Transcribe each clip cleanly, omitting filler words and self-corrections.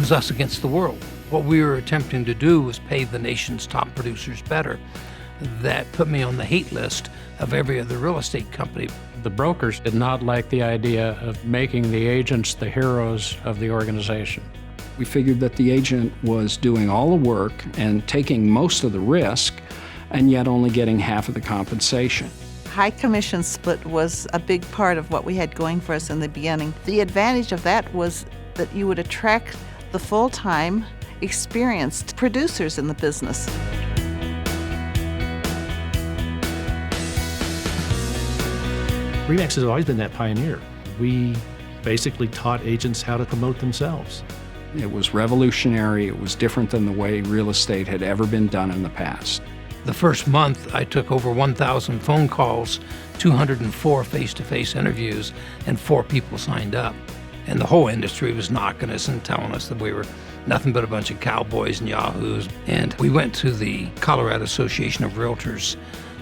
was us against the world. What we were attempting to do was pay the nation's top producers better. That put me on the hate list of every other real estate company. The brokers did not like the idea of making the agents the heroes of the organization. We figured that the agent was doing all the work and taking most of the risk, and yet only getting half of the compensation. High commission split was a big part of what we had going for us in the beginning. The advantage of that was that you would attract the full-time, experienced producers in the business. Remax has always been that pioneer. We basically taught agents how to promote themselves. It was revolutionary. It was different than the way real estate had ever been done in the past. The first month, I took over 1,000 phone calls, 204 face-to-face interviews, and 4 people signed up. And the whole industry was knocking us and telling us that we were nothing but a bunch of cowboys and yahoos. And we went to the Colorado Association of Realtors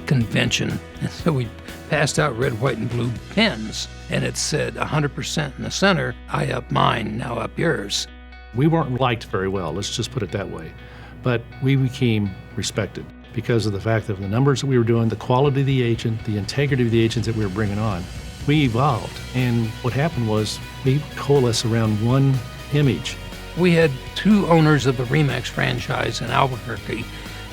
convention, and so we passed out red, white, and blue pens, and it said 100% in the center, I up mine, now up yours. We weren't liked very well, let's just put it that way. But we became respected because of the fact of the numbers that we were doing, the quality of the agent, the integrity of the agents that we were bringing on. We evolved, and what happened was we coalesced around one image. We had 2 owners of the Remax franchise in Albuquerque,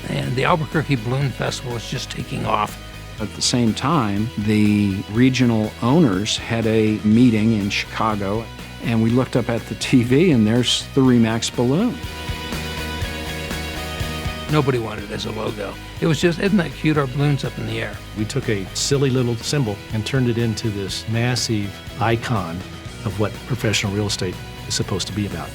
and the Albuquerque Balloon Festival was just taking off. At the same time, the regional owners had a meeting in Chicago, and we looked up at the TV, and there's the Remax balloon. Nobody wanted it as a logo. It was just, isn't that cute, our balloons up in the air? We took a silly little symbol and turned it into this massive icon of what professional real estate is supposed to be about.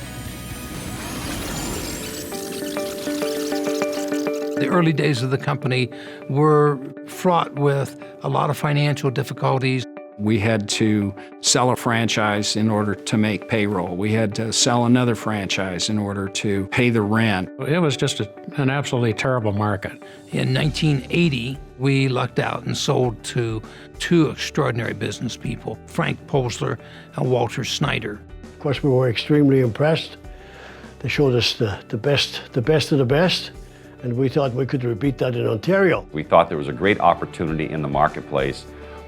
The early days of the company were fraught with a lot of financial difficulties. We had to sell a franchise in order to make payroll. We had to sell another franchise in order to pay the rent. It was just an absolutely terrible market. In 1980, we lucked out and sold to 2 extraordinary business people, Frank Polsler and Walter Snyder. Of course, we were extremely impressed. They showed us the best of the best, and we thought we could repeat that in Ontario. We thought there was a great opportunity in the marketplace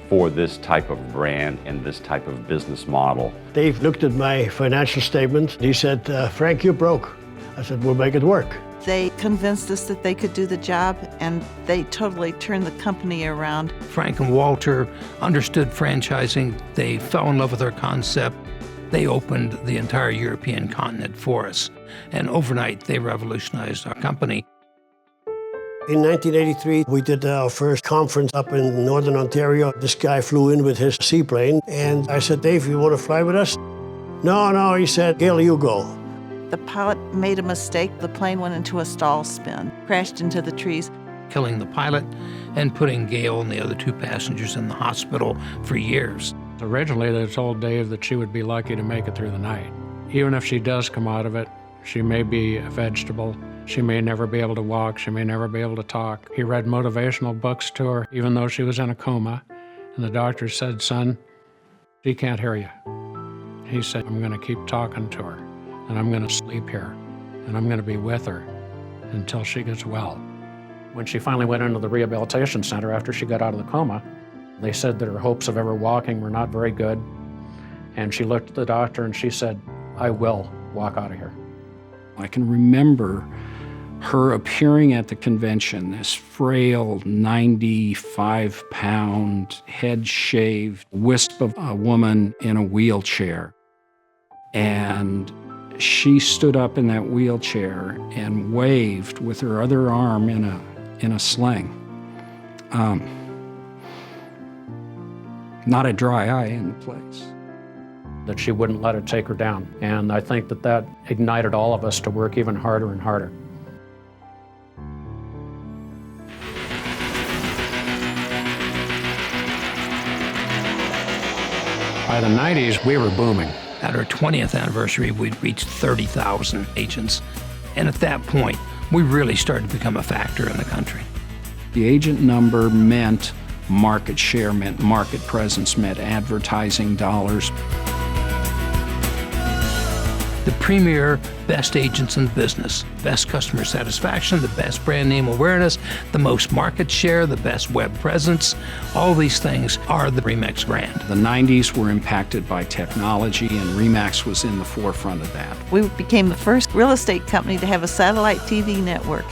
for this type of brand and this type of business model. Dave looked at my financial statement. He said, Frank, you're broke. I said, we'll make it work. They convinced us that they could do the job, and they totally turned the company around. Frank and Walter understood franchising. They fell in love with our concept. They opened the entire European continent for us, and overnight they revolutionized our company. In 1983, we did our first conference up in Northern Ontario. This guy flew in with his seaplane, and I said, Dave, you want to fly with us? No, he said, Gail, you go. The pilot made a mistake. The plane went into a stall spin, crashed into the trees. Killing the pilot and putting Gail and the other 2 passengers in the hospital for years. Originally, they told Dave that she would be lucky to make it through the night. Even if she does come out of it, she may be a vegetable. She may never be able to walk. She may never be able to talk. He read motivational books to her, even though she was in a coma. And the doctor said, son, she can't hear you. He said, I'm going to keep talking to her, and I'm going to sleep here, and I'm going to be with her until she gets well. When she finally went into the rehabilitation center after she got out of the coma, they said that her hopes of ever walking were not very good. And she looked at the doctor and she said, I will walk out of here. I can remember her appearing at the convention, this frail 95-pound, head-shaved wisp of a woman in a wheelchair. And she stood up in that wheelchair and waved with her other arm in a sling. Not a dry eye in the place. That she wouldn't let it take her down. And I think that ignited all of us to work even harder and harder. By the 90s, we were booming. At our 20th anniversary, we'd reached 30,000 agents. And at that point, we really started to become a factor in the country. The agent number meant market share, meant market presence, meant advertising dollars. the premier best agents in the business, best customer satisfaction, the best brand name awareness, the most market share, the best web presence. All these things are the Remax brand. The 90s were impacted by technology, and Remax was in the forefront of that. We became the first real estate company to have a satellite TV network.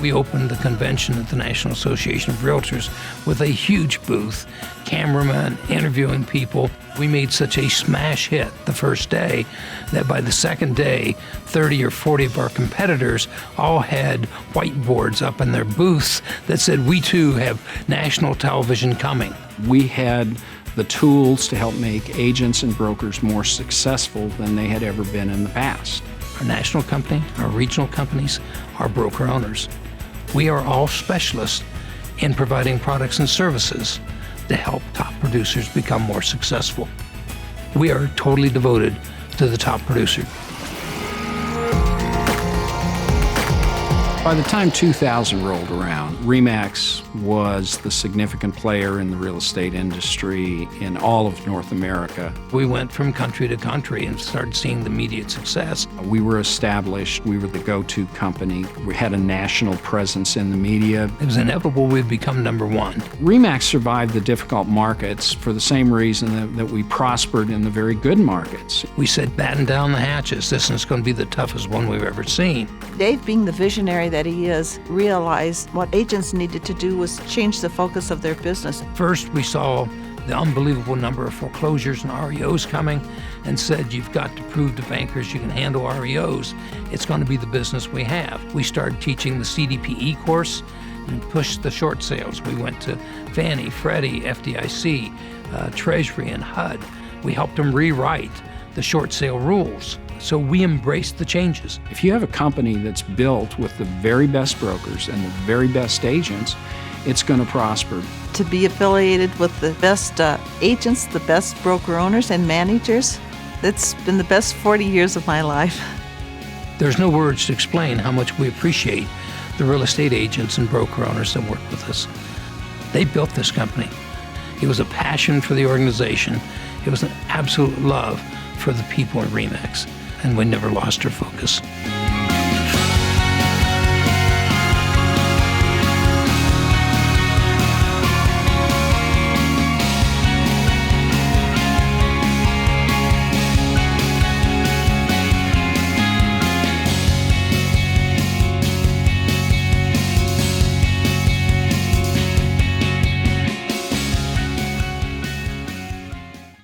We opened the convention at the National Association of Realtors with a huge booth, cameramen interviewing people. We made such a smash hit the first day that by the second day, 30 or 40 of our competitors all had whiteboards up in their booths that said, "We too have national television coming." We had the tools to help make agents and brokers more successful than they had ever been in the past. Our national company, our regional companies, our broker owners. We are all specialists in providing products and services to help top producers become more successful. We are totally devoted to the top producer. By the time 2000 rolled around, Remax was the significant player in the real estate industry in all of North America. We went from country to country and started seeing the immediate success. We were established. We were the go-to company. We had a national presence in the media. It was inevitable we'd become number one. Remax survived the difficult markets for the same reason that we prospered in the very good markets. We said, batten down the hatches. This is going to be the toughest one we've ever seen. Dave, being the visionary that he is, realized what agents needed to do was change the focus of their business. First, we saw the unbelievable number of foreclosures and REOs coming and said, you've got to prove to bankers you can handle REOs. It's going to be the business we have. We started teaching the CDPE course and pushed the short sales. We went to Fannie, Freddie, FDIC, Treasury, and HUD. We helped them rewrite the short sale rules. So we embraced the changes. If you have a company that's built with the very best brokers and the very best agents, it's going to prosper. To be affiliated with the best agents, the best broker owners and managers, it's been the best 40 years of my life. There's no words to explain how much we appreciate the real estate agents and broker owners that work with us. They built this company. It was a passion for the organization. It was an absolute love for the people at Remax, and we never lost our focus.